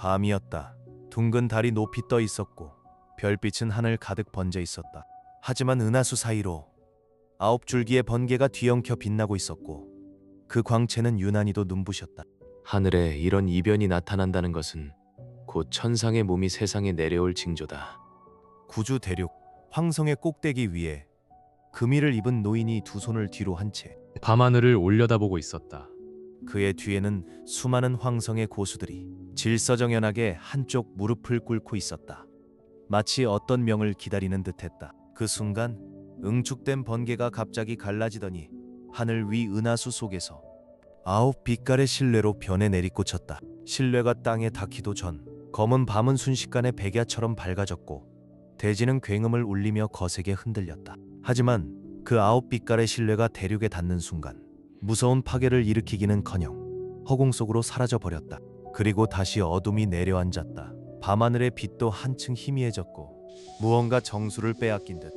밤이었다. 둥근 달이 높이 떠 있었고 별빛은 하늘 가득 번져 있었다. 하지만 은하수 사이로 9줄기의 번개가 뒤엉켜 빛나고 있었고 그 광채는 유난히도 눈부셨다. 하늘에 이런 이변이 나타난다는 것은 곧 천상의 몸이 세상에 내려올 징조다. 구주 대륙 황성의 꼭대기 위에 금이를 입은 노인이 두 손을 뒤로 한 채 밤하늘을 올려다보고 있었다. 그의 뒤에는 수많은 황성의 고수들이 질서정연하게 한쪽 무릎을 꿇고 있었다. 마치 어떤 명을 기다리는 듯했다. 그 순간 응축된 번개가 갑자기 갈라지더니 하늘 위 은하수 속에서 9 빛깔의 실내로 변해 내리꽂혔다. 실내가 땅에 닿기도 전 검은 밤은 순식간에 백야처럼 밝아졌고 대지는 굉음을 울리며 거세게 흔들렸다. 하지만 그 9 빛깔의 실내가 대륙에 닿는 순간 무서운 파괴를 일으키기는커녕 허공 속으로 사라져 버렸다. 그리고 다시 어둠이 내려앉았다. 밤하늘의 빛도 한층 희미해졌고 무언가 정수를 빼앗긴 듯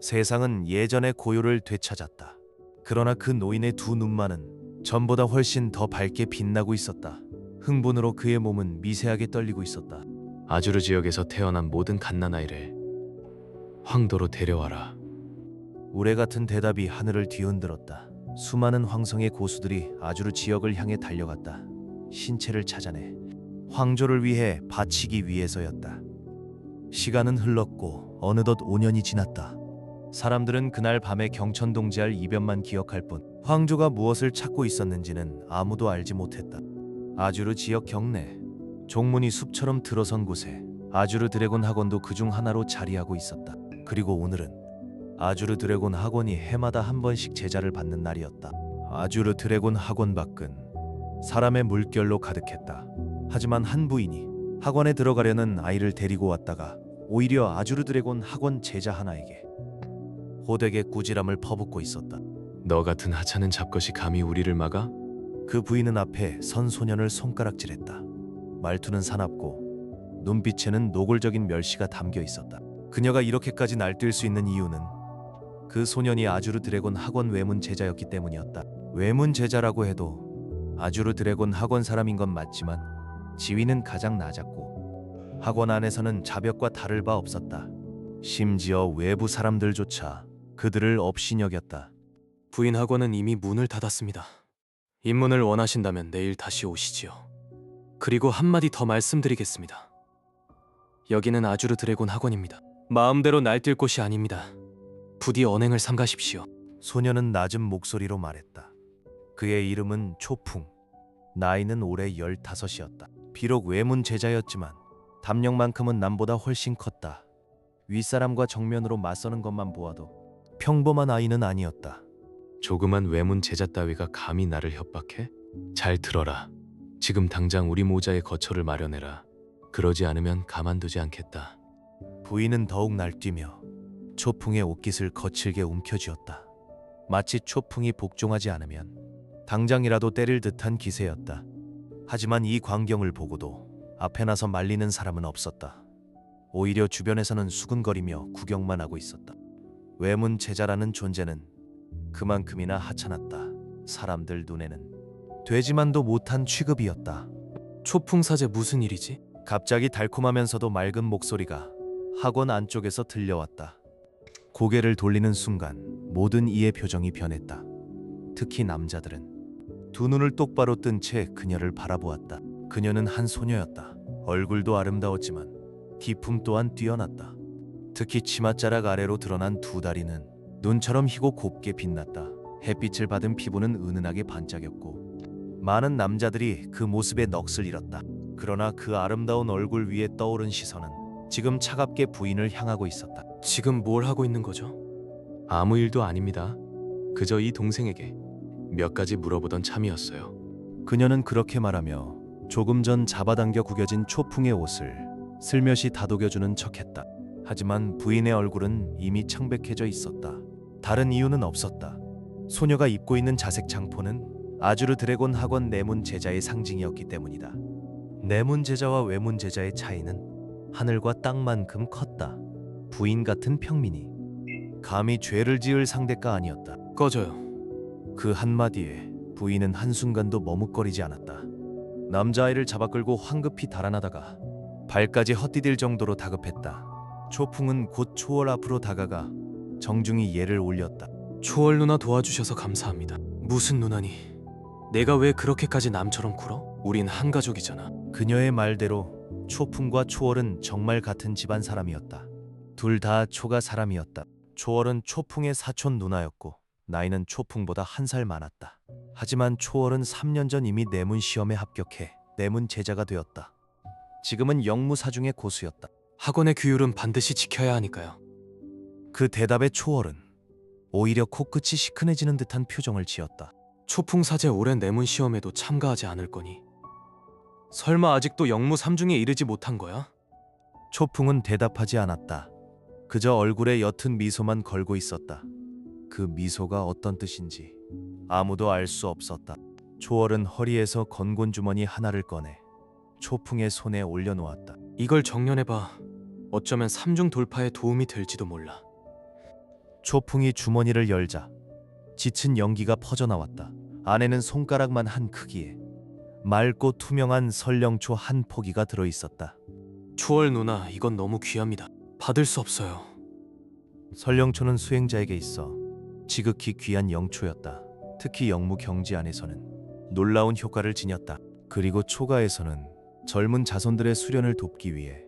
세상은 예전의 고요를 되찾았다. 그러나 그 노인의 두 눈만은 전보다 훨씬 더 밝게 빛나고 있었다. 흥분으로 그의 몸은 미세하게 떨리고 있었다. 아주르 지역에서 태어난 모든 갓난아이를 황도로 데려와라. 우레 같은 대답이 하늘을 뒤흔들었다. 수많은 황성의 고수들이 아주르 지역을 향해 달려갔다. 신체를 찾아내 황조를 위해 바치기 위해서였다. 시간은 흘렀고 어느덧 5년이 지났다. 사람들은 그날 밤에 경천동지할 이변만 기억할 뿐 황조가 무엇을 찾고 있었는지는 아무도 알지 못했다. 아주르 지역 경내 종문이 숲처럼 들어선 곳에 아주르 드래곤 학원도 그중 하나로 자리하고 있었다. 그리고 오늘은 아주르 드래곤 학원이 해마다 한 번씩 제자를 받는 날이었다. 아주르 드래곤 학원 밖은 사람의 물결로 가득했다. 하지만 한 부인이 학원에 들어가려는 아이를 데리고 왔다가 오히려 아주르 드래곤 학원 제자 하나에게 호되게 꾸지람을 퍼붓고 있었다. 너 같은 하찮은 잡것이 감히 우리를 막아? 그 부인은 앞에 선 소년을 손가락질했다. 말투는 사납고 눈빛에는 노골적인 멸시가 담겨 있었다. 그녀가 이렇게까지 날뛸 수 있는 이유는 그 소년이 아주르 드래곤 학원 외문 제자였기 때문이었다. 외문 제자라고 해도 아주르 드래곤 학원 사람인 건 맞지만 지위는 가장 낮았고 학원 안에서는 자벽과 다를 바 없었다. 심지어 외부 사람들조차 그들을 업신여겼다. 부인 학원은 이미 문을 닫았습니다. 입문을 원하신다면 내일 다시 오시지요. 그리고 한마디 더 말씀드리겠습니다. 여기는 아주르 드래곤 학원입니다. 마음대로 날뛸 곳이 아닙니다. 부디 언행을 삼가십시오. 소년은 낮은 목소리로 말했다. 그의 이름은 초풍. 나이는 올해 15이었다. 비록 외문 제자였지만 담력만큼은 남보다 훨씬 컸다. 윗사람과 정면으로 맞서는 것만 보아도 평범한 아이는 아니었다. 조그만 외문 제자 따위가 감히 나를 협박해? 잘 들어라. 지금 당장 우리 모자의 거처를 마련해라. 그러지 않으면 가만두지 않겠다. 부인은 더욱 날뛰며 초풍의 옷깃을 거칠게 움켜쥐었다. 마치 초풍이 복종하지 않으면 당장이라도 때릴 듯한 기세였다. 하지만 이 광경을 보고도 앞에 나서 말리는 사람은 없었다. 오히려 주변에서는 수근거리며 구경만 하고 있었다. 외문 제자라는 존재는 그만큼이나 하찮았다. 사람들 눈에는 되지만도 못한 취급이었다. 초풍사제 무슨 일이지? 갑자기 달콤하면서도 맑은 목소리가 학원 안쪽에서 들려왔다. 고개를 돌리는 순간 모든 이의 표정이 변했다. 특히 남자들은 두 눈을 똑바로 뜬 채 그녀를 바라보았다. 그녀는 한 소녀였다. 얼굴도 아름다웠지만 기품 또한 뛰어났다. 특히 치맛자락 아래로 드러난 두 다리는 눈처럼 희고 곱게 빛났다. 햇빛을 받은 피부는 은은하게 반짝였고 많은 남자들이 그 모습에 넋을 잃었다. 그러나 그 아름다운 얼굴 위에 떠오른 시선은 지금 차갑게 부인을 향하고 있었다. 지금 뭘 하고 있는 거죠? 아무 일도 아닙니다. 그저 이 동생에게 몇 가지 물어보던 참이었어요. 그녀는 그렇게 말하며 조금 전 잡아당겨 구겨진 초풍의 옷을 슬며시 다독여주는 척했다. 하지만 부인의 얼굴은 이미 창백해져 있었다. 다른 이유는 없었다. 소녀가 입고 있는 자색 장포는 아주르 드래곤 학원 내문 제자의 상징이었기 때문이다. 내문 제자와 외문 제자의 차이는 하늘과 땅만큼 컸다. 부인 같은 평민이 감히 죄를 지을 상대가 아니었다. 꺼져요. 그 한마디에 부인은 한순간도 머뭇거리지 않았다. 남자아이를 잡아 끌고 황급히 달아나다가 발까지 헛디딜 정도로 다급했다. 초풍은 곧 초월 앞으로 다가가 정중히 예를 올렸다. 초월 누나 도와주셔서 감사합니다. 무슨 누나니? 내가 왜 그렇게까지 남처럼 굴어? 우린 한 가족이잖아. 그녀의 말대로 초풍과 초월은 정말 같은 집안 사람이었다. 둘 다 초가 사람이었다. 초월은 초풍의 사촌 누나였고 나이는 초풍보다 한 살 많았다. 하지만 초월은 3년 전 이미 내문 시험에 합격해 내문 제자가 되었다. 지금은 영무사중의 고수였다. 학원의 규율은 반드시 지켜야 하니까요. 그 대답에 초월은 오히려 코끝이 시큰해지는 듯한 표정을 지었다. 초풍 사제 올해 내문 시험에도 참가하지 않을 거니? 설마 아직도 영무 3중에 이르지 못한 거야? 초풍은 대답하지 않았다. 그저 얼굴에 옅은 미소만 걸고 있었다. 그 미소가 어떤 뜻인지 아무도 알 수 없었다. 초월은 허리에서 건곤 주머니 하나를 꺼내 초풍의 손에 올려놓았다. 이걸 정년해봐. 어쩌면 3중 돌파에 도움이 될지도 몰라. 초풍이 주머니를 열자 짙은 연기가 퍼져나왔다. 안에는 손가락만 한 크기에 맑고 투명한 설령초 한 포기가 들어있었다. 초월 누나, 이건 너무 귀합니다. 받을 수 없어요. 설령초는 수행자에게 있어 지극히 귀한 영초였다. 특히 영무 경지 안에서는 놀라운 효과를 지녔다. 그리고 초가에서는 젊은 자손들의 수련을 돕기 위해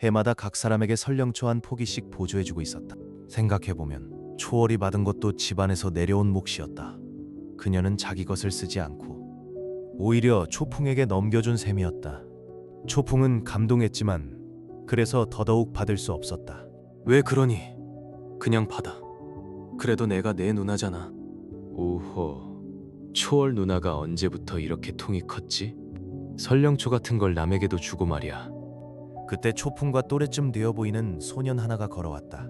해마다 각 사람에게 설령초 한 포기씩 보조해주고 있었다. 생각해보면 초월이 받은 것도 집안에서 내려온 몫이었다. 그녀는 자기 것을 쓰지 않고 오히려 초풍에게 넘겨준 셈이었다. 초풍은 감동했지만 그래서 더더욱 받을 수 없었다. 왜 그러니? 그냥 받아. 그래도 내가 내 누나잖아. 오호, 초월 누나가 언제부터 이렇게 통이 컸지? 설령초 같은 걸 남에게도 주고 말이야. 그때 초풍과 또래쯤 되어 보이는 소년 하나가 걸어왔다.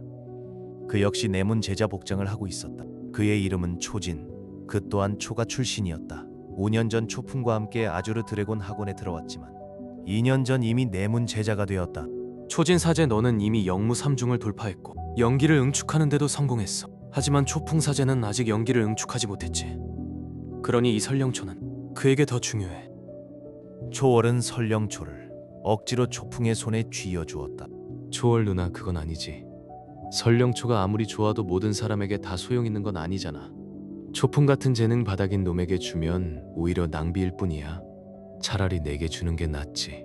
그 역시 내문 제자 복장을 하고 있었다. 그의 이름은 초진. 그 또한 초가 출신이었다. 5년 전 초풍과 함께 아주르 드래곤 학원에 들어왔지만 2년 전 이미 내문 제자가 되었다. 초진 사제, 너는 이미 영무 3중을 돌파했고 연기를 응축하는데도 성공했어. 하지만 초풍 사제는 아직 연기를 응축하지 못했지. 그러니 이 설령초는 그에게 더 중요해. 초월은 설령초를 억지로 초풍의 손에 쥐어 주었다. 초월 누나, 그건 아니지. 설령초가 아무리 좋아도 모든 사람에게 다 소용 있는 건 아니잖아. 초풍 같은 재능 바닥인 놈에게 주면 오히려 낭비일 뿐이야. 차라리 내게 주는 게 낫지.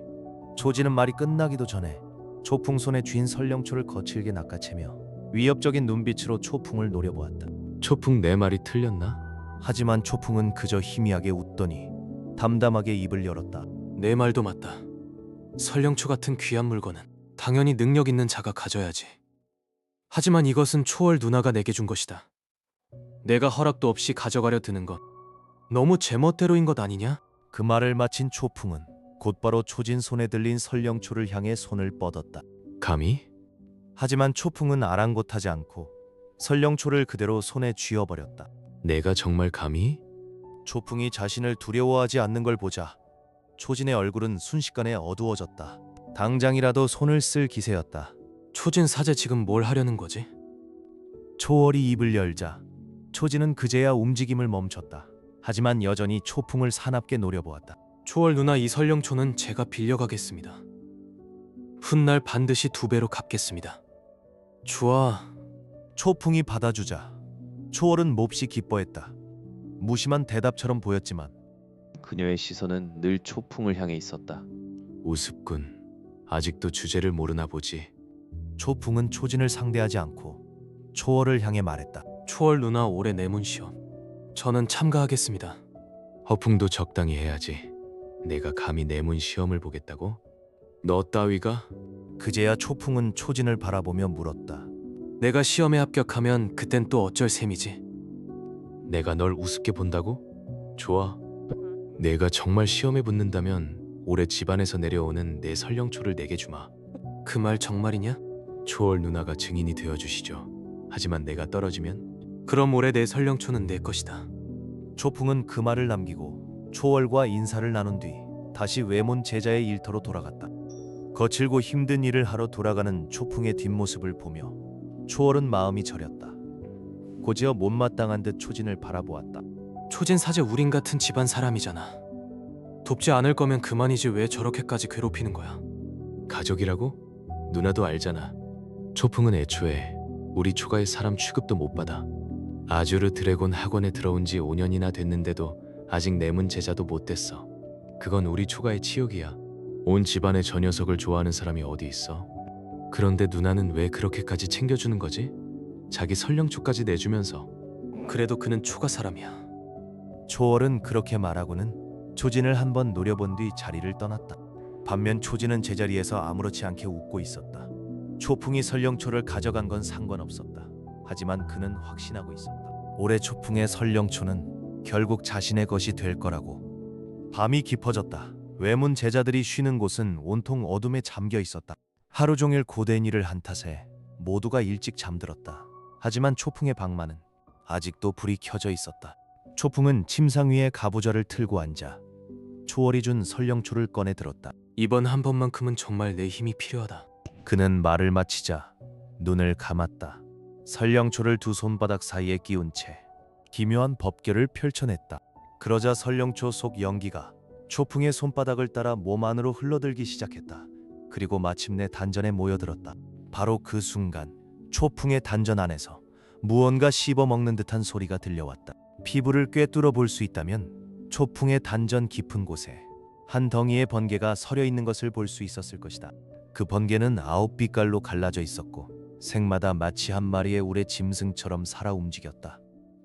초진은 말이 끝나기도 전에 초풍 손에 쥔 설령초를 거칠게 낚아채며 위협적인 눈빛으로 초풍을 노려보았다. 초풍, 내 말이 틀렸나? 하지만 초풍은 그저 희미하게 웃더니 담담하게 입을 열었다. 내 말도 맞다. 설령초 같은 귀한 물건은 당연히 능력 있는 자가 가져야지. 하지만 이것은 초월 누나가 내게 준 것이다. 내가 허락도 없이 가져가려 드는 것, 너무 제멋대로인 것 아니냐? 그 말을 마친 초풍은 곧바로 초진 손에 들린 설령초를 향해 손을 뻗었다. 감히? 하지만 초풍은 아랑곳하지 않고 설령초를 그대로 손에 쥐어버렸다. 내가 정말 감히? 초풍이 자신을 두려워하지 않는 걸 보자 초진의 얼굴은 순식간에 어두워졌다. 당장이라도 손을 쓸 기세였다. 초진 사제, 지금 뭘 하려는 거지? 초월이 입을 열자 초진은 그제야 움직임을 멈췄다. 하지만 여전히 초풍을 사납게 노려보았다. 초월 누나, 이 설령초는 제가 빌려가겠습니다. 훗날 반드시 2배로 갚겠습니다. 좋아. 초풍이 받아주자 초월은 몹시 기뻐했다. 무심한 대답처럼 보였지만 그녀의 시선은 늘 초풍을 향해 있었다. 우습군. 아직도 주제를 모르나 보지. 초풍은 초진을 상대하지 않고 초월을 향해 말했다. 초월 누나, 올해 내문 시험 저는 참가하겠습니다. 허풍도 적당히 해야지. 내가 감히 내문 시험을 보겠다고? 너 따위가? 그제야 초풍은 초진을 바라보며 물었다. 내가 시험에 합격하면 그땐 또 어쩔 셈이지. 내가 널 우습게 본다고? 좋아. 내가 정말 시험에 붙는다면 올해 집안에서 내려오는 내 설령초를 내게 주마. 그 말 정말이냐? 초월 누나가 증인이 되어주시죠. 하지만 내가 떨어지면? 그럼 올해 내 설령초는 내 것이다. 초풍은 그 말을 남기고 초월과 인사를 나눈 뒤 다시 외문 제자의 일터로 돌아갔다. 거칠고 힘든 일을 하러 돌아가는 초풍의 뒷모습을 보며 초월은 마음이 저렸다. 고지어 못마땅한 듯 초진을 바라보았다. 초진 사제, 우린 같은 집안 사람이잖아. 돕지 않을 거면 그만이지 왜 저렇게까지 괴롭히는 거야? 가족이라고? 누나도 알잖아. 초풍은 애초에 우리 초가의 사람 취급도 못 받아. 아주르 드래곤 학원에 들어온 지 5년이나 됐는데도 아직 내문 제자도 못 됐어. 그건 우리 초가의 치욕이야. 온 집안에 저 녀석을 좋아하는 사람이 어디 있어? 그런데 누나는 왜 그렇게까지 챙겨주는 거지? 자기 설령초까지 내주면서. 그래도 그는 초가 사람이야. 초월은 그렇게 말하고는 초진을 한번 노려본 뒤 자리를 떠났다. 반면 초진은 제자리에서 아무렇지 않게 웃고 있었다. 초풍이 설령초를 가져간 건 상관없었다. 하지만 그는 확신하고 있었다. 올해 초풍의 설령초는 결국 자신의 것이 될 거라고. 밤이 깊어졌다. 외문 제자들이 쉬는 곳은 온통 어둠에 잠겨 있었다. 하루 종일 고된 일을 한 탓에 모두가 일찍 잠들었다. 하지만 초풍의 방만은 아직도 불이 켜져 있었다. 초풍은 침상 위에 가부좌를 틀고 앉아 초월이 준 설령초를 꺼내 들었다. 이번 한 번만큼은 정말 내 힘이 필요하다. 그는 말을 마치자 눈을 감았다. 설령초를 두 손바닥 사이에 끼운 채 기묘한 법결을 펼쳐냈다. 그러자 설령초 속 연기가 초풍의 손바닥을 따라 몸 안으로 흘러들기 시작했다. 그리고 마침내 단전에 모여들었다. 바로 그 순간 초풍의 단전 안에서 무언가 씹어먹는 듯한 소리가 들려왔다. 피부를 꿰뚫어 볼 수 있다면 초풍의 단전 깊은 곳에 한 덩이의 번개가 서려 있는 것을 볼 수 있었을 것이다. 그 번개는 9빛깔로 갈라져 있었고 색마다 마치 한 마리의 울의 짐승처럼 살아 움직였다.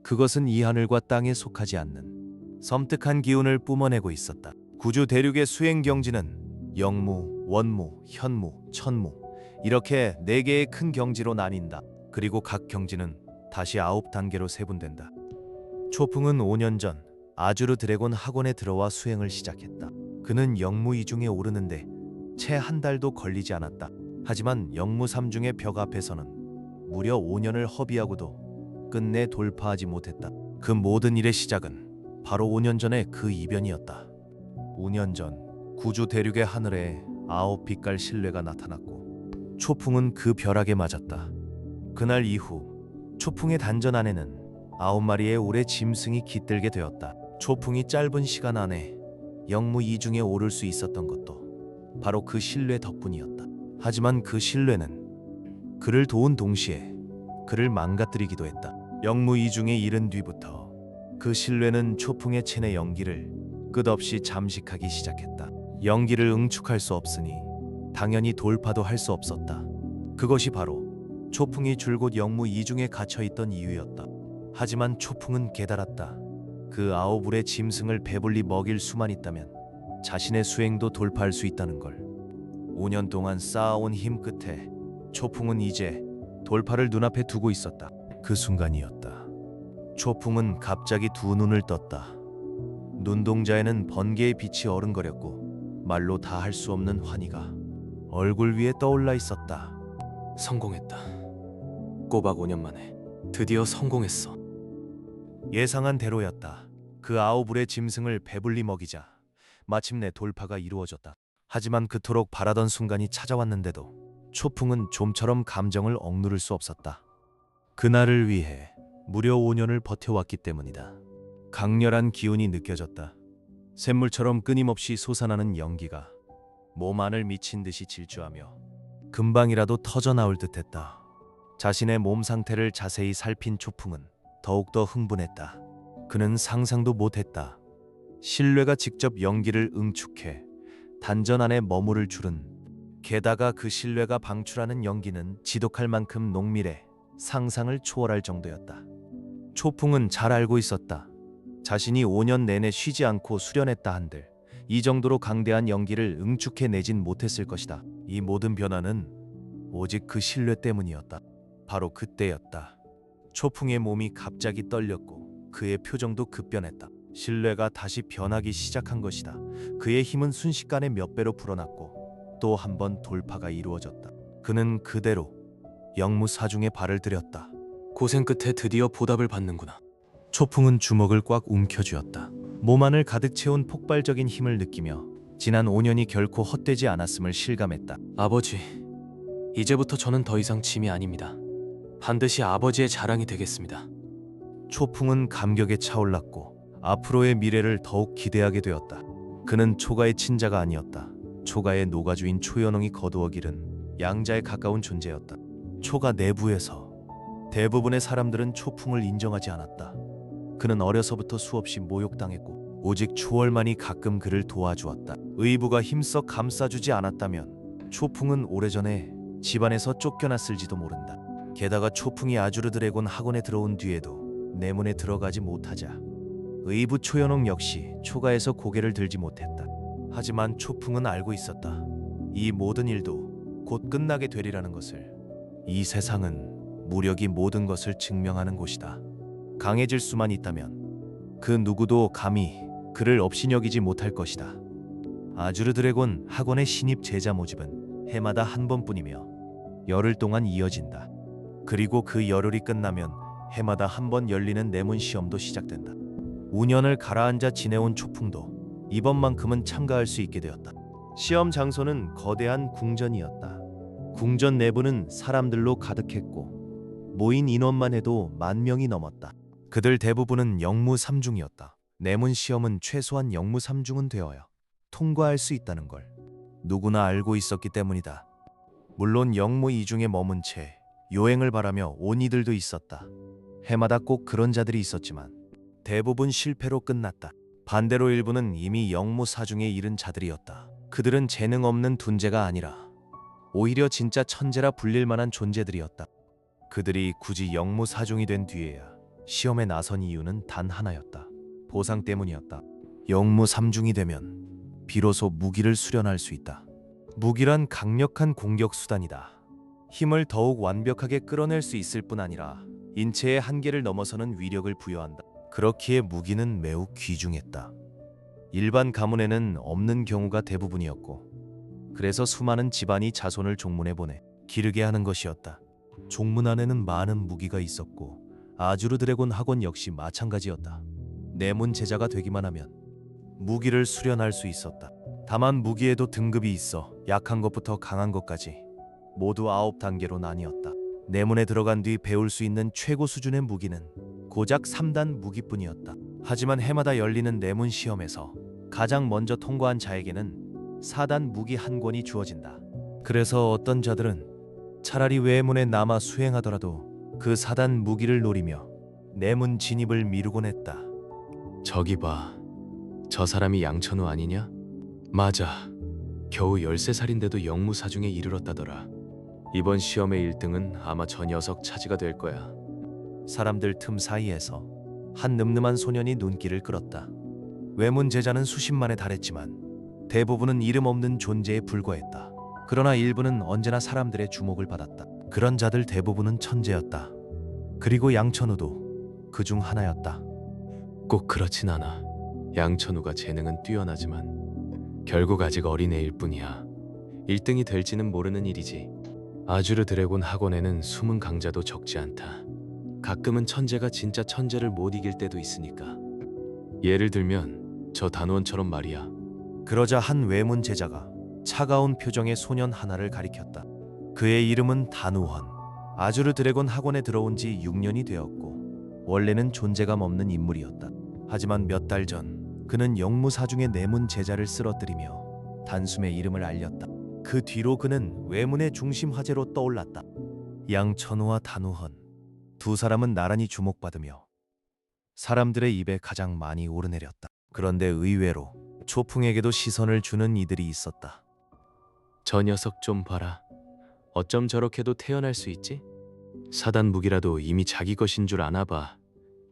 그것은 이 하늘과 땅에 속하지 않는 섬뜩한 기운을 뿜어내고 있었다. 구주 대륙의 수행 경지는 영무, 원무, 현무, 천무 이렇게 4개의 큰 경지로 나뉜다. 그리고 각 경지는 다시 9단계로 세분된다. 초풍은 5년 전 아주르 드래곤 학원에 들어와 수행을 시작했다. 그는 영무 2중에 오르는데 채 한 달도 걸리지 않았다. 하지만 영무 3중의 벽 앞에서는 무려 5년을 허비하고도 끝내 돌파하지 못했다. 그 모든 일의 시작은 바로 5년 전의 그 이변이었다. 5년 전 구주 대륙의 하늘에 9빛깔 신뢰가 나타났고 초풍은 그 벼락에 맞았다. 그날 이후 초풍의 단전 안에는 9마리의 올의 짐승이 깃들게 되었다. 초풍이 짧은 시간 안에 영무 2중에 오를 수 있었던 것도 바로 그 신뢰 덕분이었다. 하지만 그 신뢰는 그를 도운 동시에 그를 망가뜨리기도 했다. 영무 2중에 이른 뒤부터 그 신뢰는 초풍의 체내 연기를 끝없이 잠식하기 시작했다. 연기를 응축할 수 없으니 당연히 돌파도 할 수 없었다. 그것이 바로 초풍이 줄곧 영무 2중에 갇혀있던 이유였다. 하지만 초풍은 깨달았다. 그 9울의 짐승을 배불리 먹일 수만 있다면 자신의 수행도 돌파할 수 있다는 걸. 5년 동안 쌓아온 힘 끝에 초풍은 이제 돌파를 눈앞에 두고 있었다. 그 순간이었다. 초풍은 갑자기 두 눈을 떴다. 눈동자에는 번개의 빛이 어른거렸고 말로 다 할 수 없는 환희가 얼굴 위에 떠올라 있었다. 성공했다. 꼬박 5년 만에 드디어 성공했어. 예상한 대로였다. 그 9울의 짐승을 배불리 먹이자 마침내 돌파가 이루어졌다. 하지만 그토록 바라던 순간이 찾아왔는데도 초풍은 좀처럼 감정을 억누를 수 없었다. 그날을 위해 무려 5년을 버텨왔기 때문이다. 강렬한 기운이 느껴졌다. 샘물처럼 끊임없이 솟아나는 연기가 몸 안을 미친 듯이 질주하며 금방이라도 터져나올 듯했다. 자신의 몸 상태를 자세히 살핀 초풍은 더욱더 흥분했다. 그는 상상도 못했다. 신뢰가 직접 연기를 응축해 단전 안에 머무를 줄은. 게다가 그 신뢰가 방출하는 연기는 지독할 만큼 농밀해 상상을 초월할 정도였다. 초풍은 잘 알고 있었다. 자신이 5년 내내 쉬지 않고 수련했다 한들 이 정도로 강대한 연기를 응축해내진 못했을 것이다. 이 모든 변화는 오직 그 신뢰 때문이었다. 바로 그때였다. 초풍의 몸이 갑자기 떨렸고 그의 표정도 급변했다. 신뢰가 다시 변하기 시작한 것이다. 그의 힘은 순식간에 몇 배로 불어났고 또 한 번 돌파가 이루어졌다. 그는 그대로 영무 4중에 발을 들였다. 고생 끝에 드디어 보답을 받는구나. 초풍은 주먹을 꽉 움켜쥐었다. 몸 안을 가득 채운 폭발적인 힘을 느끼며 지난 5년이 결코 헛되지 않았음을 실감했다. 아버지, 이제부터 저는 더 이상 짐이 아닙니다. 반드시 아버지의 자랑이 되겠습니다. 초풍은 감격에 차올랐고 앞으로의 미래를 더욱 기대하게 되었다. 그는 초가의 친자가 아니었다. 초가의 노가주인 초연홍이 거두어 기른 양자에 가까운 존재였다. 초가 내부에서 대부분의 사람들은 초풍을 인정하지 않았다. 그는 어려서부터 수없이 모욕당했고 오직 초월만이 가끔 그를 도와주었다. 의부가 힘써 감싸주지 않았다면 초풍은 오래전에 집안에서 쫓겨났을지도 모른다. 게다가 초풍이 아주르 드래곤 학원에 들어온 뒤에도 내문에 들어가지 못하자 의부 초연홍 역시 초가에서 고개를 들지 못했다. 하지만 초풍은 알고 있었다. 이 모든 일도 곧 끝나게 되리라는 것을. 이 세상은 무력이 모든 것을 증명하는 곳이다. 강해질 수만 있다면 그 누구도 감히 그를 업신여기지 못할 것이다. 아주르 드래곤 학원의 신입 제자 모집은 해마다 한 번뿐이며 열흘 동안 이어진다. 그리고 그 열흘이 끝나면 해마다 한 번 열리는 내문 시험도 시작된다. 5년을 가라앉아 지내온 초풍도 이번만큼은 참가할 수 있게 되었다. 시험 장소는 거대한 궁전이었다. 궁전 내부는 사람들로 가득했고 모인 인원만 해도 10,000명이 넘었다. 그들 대부분은 영무 3중이었다. 내문 시험은 최소한 영무 3중은 되어야 통과할 수 있다는 걸 누구나 알고 있었기 때문이다. 물론 영무 2중에 머문 채 요행을 바라며 온 이들도 있었다. 해마다 꼭 그런 자들이 있었지만 대부분 실패로 끝났다. 반대로 일부는 이미 영무 4중에 이른 자들이었다. 그들은 재능 없는 둔재가 아니라 오히려 진짜 천재라 불릴 만한 존재들이었다. 그들이 굳이 영무 4중이 된 뒤에야 시험에 나선 이유는 단 하나였다. 보상 때문이었다. 영무 3중이 되면 비로소 무기를 수련할 수 있다. 무기란 강력한 공격 수단이다. 힘을 더욱 완벽하게 끌어낼 수 있을 뿐 아니라 인체의 한계를 넘어서는 위력을 부여한다. 그렇기에 무기는 매우 귀중했다. 일반 가문에는 없는 경우가 대부분이었고 그래서 수많은 집안이 자손을 종문에 보내 기르게 하는 것이었다. 종문 안에는 많은 무기가 있었고 아주르 드래곤 학원 역시 마찬가지였다. 내문 제자가 되기만 하면 무기를 수련할 수 있었다. 다만 무기에도 등급이 있어 약한 것부터 강한 것까지 모두 9단계로 나뉘었다. 내문에 들어간 뒤 배울 수 있는 최고 수준의 무기는 고작 3단 무기뿐이었다. 하지만 해마다 열리는 내문 시험에서 가장 먼저 통과한 자에게는 4단 무기 한 권이 주어진다. 그래서 어떤 자들은 차라리 외문에 남아 수행하더라도 그 4단 무기를 노리며 내문 진입을 미루곤 했다. 저기 봐. 저 사람이 양천우 아니냐? 맞아. 겨우 13살인데도 영무사중에 이르렀다더라. 이번 시험의 1등은 아마 저 녀석 차지가 될 거야. 사람들 틈 사이에서 한 늠름한 소년이 눈길을 끌었다. 외문 제자는 수십만에 달했지만 대부분은 이름 없는 존재에 불과했다. 그러나 일부는 언제나 사람들의 주목을 받았다. 그런 자들 대부분은 천재였다. 그리고 양천우도 그중 하나였다. 꼭 그렇진 않아. 양천우가 재능은 뛰어나지만 결국 아직 어린애일 뿐이야. 1등이 될지는 모르는 일이지. 아주르 드래곤 학원에는 숨은 강자도 적지 않다. 가끔은 천재가 진짜 천재를 못 이길 때도 있으니까. 예를 들면 저 단원처럼 말이야. 그러자 한 외문 제자가 차가운 표정의 소년 하나를 가리켰다. 그의 이름은 단우헌. 아주르 드래곤 학원에 들어온 지 6년이 되었고 원래는 존재감 없는 인물이었다. 하지만 몇 달 전 그는 영무사중의 내문 제자를 쓰러뜨리며 단숨에 이름을 알렸다. 그 뒤로 그는 외문의 중심 화제로 떠올랐다. 양천우와 단우헌 두 사람은 나란히 주목받으며 사람들의 입에 가장 많이 오르내렸다. 그런데 의외로 초풍에게도 시선을 주는 이들이 있었다. 저 녀석 좀 봐라. 어쩜 저렇게도 태어날 수 있지? 사단 무기라도 이미 자기 것인 줄 아나 봐.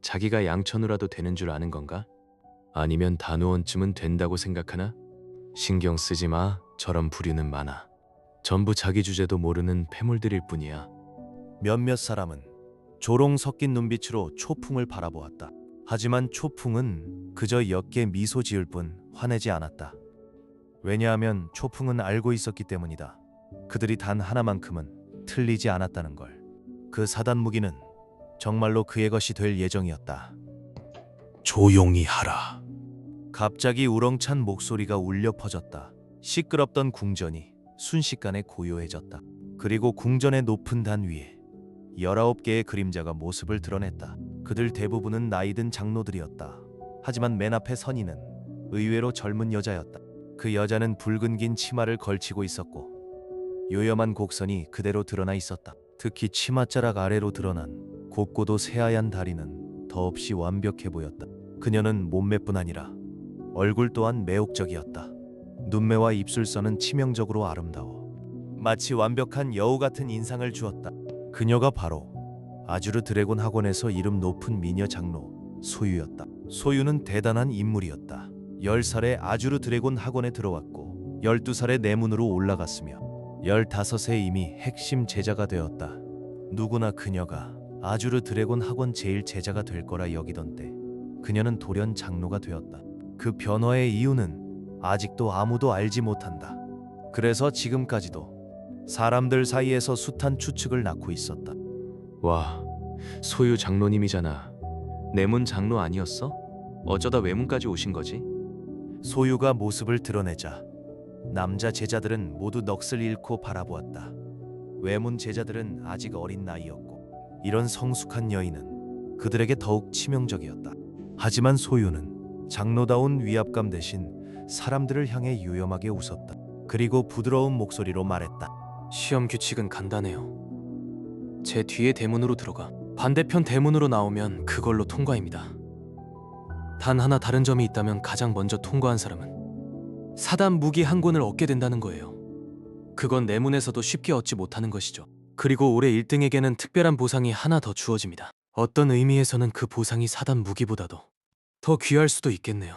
자기가 양천우라도 되는 줄 아는 건가? 아니면 단우원쯤은 된다고 생각하나? 신경 쓰지 마. 저런 부류는 많아. 전부 자기 주제도 모르는 패물들일 뿐이야. 몇몇 사람은 조롱 섞인 눈빛으로 초풍을 바라보았다. 하지만 초풍은 그저 옅게 미소 지을 뿐 화내지 않았다. 왜냐하면 초풍은 알고 있었기 때문이다. 그들이 단 하나만큼은 틀리지 않았다는 걸. 그 사단 무기는 정말로 그의 것이 될 예정이었다. 조용히 하라. 갑자기 우렁찬 목소리가 울려 퍼졌다. 시끄럽던 궁전이 순식간에 고요해졌다. 그리고 궁전의 높은 단 위에 19개의 그림자가 모습을 드러냈다. 그들 대부분은 나이든 장로들이었다. 하지만 맨 앞에 선 이는 의외로 젊은 여자였다. 그 여자는 붉은 긴 치마를 걸치고 있었고 요염한 곡선이 그대로 드러나 있었다. 특히 치맛자락 아래로 드러난 곱고도 새하얀 다리는 더없이 완벽해 보였다. 그녀는 몸매뿐 아니라 얼굴 또한 매혹적이었다. 눈매와 입술선은 치명적으로 아름다워 마치 완벽한 여우 같은 인상을 주었다. 그녀가 바로 아주르 드래곤 학원에서 이름 높은 미녀 장로 소유였다. 소유는 대단한 인물이었다. 10살에 아주르 드래곤 학원에 들어왔고 12살에 내문으로 올라갔으며 15세에 이미 핵심 제자가 되었다. 누구나 그녀가 아주르 드래곤 학원 제일 제자가 될 거라 여기던 때 그녀는 돌연 장로가 되었다. 그 변화의 이유는 아직도 아무도 알지 못한다. 그래서 지금까지도 사람들 사이에서 숱한 추측을 낳고 있었다. 와, 소유 장로님이잖아. 내문 장로 아니었어? 어쩌다 외문까지 오신 거지? 소유가 모습을 드러내자 남자 제자들은 모두 넋을 잃고 바라보았다. 외문 제자들은 아직 어린 나이였고 이런 성숙한 여인은 그들에게 더욱 치명적이었다. 하지만 소유는 장로다운 위압감 대신 사람들을 향해 유염하게 웃었다. 그리고 부드러운 목소리로 말했다. 시험 규칙은 간단해요. 제 뒤에 대문으로 들어가 반대편 대문으로 나오면 그걸로 통과입니다. 단 하나 다른 점이 있다면 가장 먼저 통과한 사람은 사단 무기 한 권을 얻게 된다는 거예요. 그건 내문에서도 쉽게 얻지 못하는 것이죠. 그리고 올해 1등에게는 특별한 보상이 하나 더 주어집니다. 어떤 의미에서는 그 보상이 사단 무기보다도 더 귀할 수도 있겠네요.